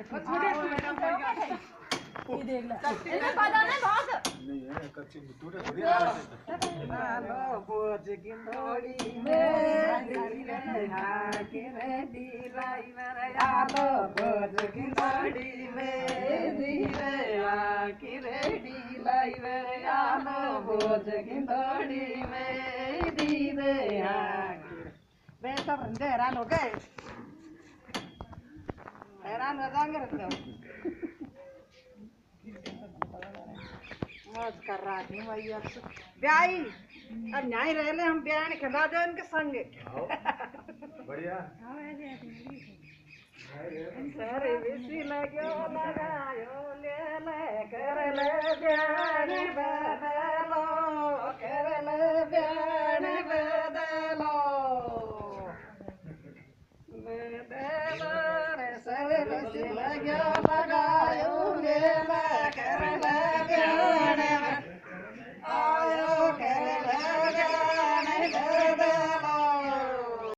ये देख ले इन्हें पता नहीं बहुत नहीं है कच्ची टूटे थोड़ी लो बोझ की थोड़ी में धीरे आके रेडी लाई मेरे आलो बोझ की थोड़ी में धीरे आके रेडी लाई मेरे आलो बोझ की थोड़ी में धीरे आके मैं तो बंदे हैरान हो गए हैरान हो जाएंगे तो मौज कर रहा थी वही अब ब्याई अब न्याय रह ले हम ब्याह ने खिला दे उनके संग बढ़िया सारे बेसी लगो लगायो ले ले कर ले ब्याह बदलो कर ले ब्याह बदलो बदलो रे सारे बेसी लगो